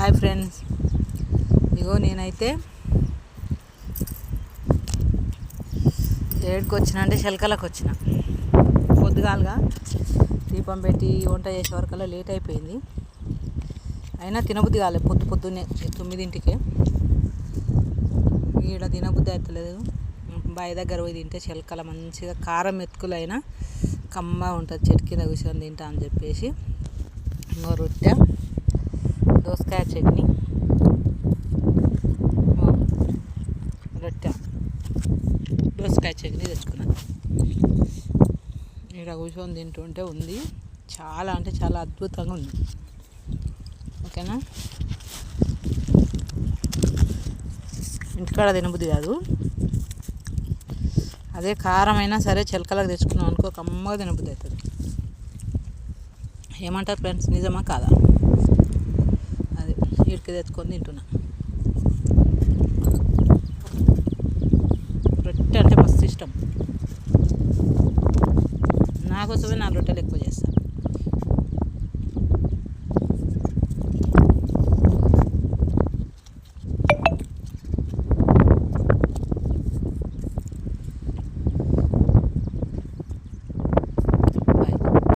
Hi friends, ఇగో నేనైతే ఏడుకి వచ్చిన అంటే శల్కలకు వచ్చిన. పొద్దుగాలుగా దీపం పెట్టి వంట చేసే వరకల్లా లేట్ అయిపోయింది. అయినా తినబుద్ధి కాలేదు. పొద్దున్నే 9ంటికే ఈడ తినబుద్ధి అవుతలేదు. బావి దగ్గర పోయి తింటే శల్కల మంచిగా కారం మెతుకులైనా కమ్మ ఉంటుంది. చెట్టు కింద కూర్చొని తింటా అని చెప్పేసి ఇంకో రొట్టె, దోసకాయ చట్నీ, రొట్టె దోసకాయ చట్నీ తెచ్చుకున్నాను. ఇక్కడ కూర్చొని తింటుంటే ఉంది. చాలా అంటే చాలా అద్భుతంగా ఉంది. ఓకేనా, ఇంటికాడ తినబుద్ధి కాదు. అదే కారం అయినా సరే చిలకలకు తెచ్చుకున్నాం అనుకో కమ్మగా తినబుద్ధి అవుతుంది. ఏమంటారు ఫ్రెండ్స్, నిజమా కాదా? అదే వీడికి తెచ్చుకొని తింటున్నా. రొట్టె అంటే మస్తు ఇష్టం. నాకోసమే 4 రొట్టెలు ఎక్కువ చేస్తాను.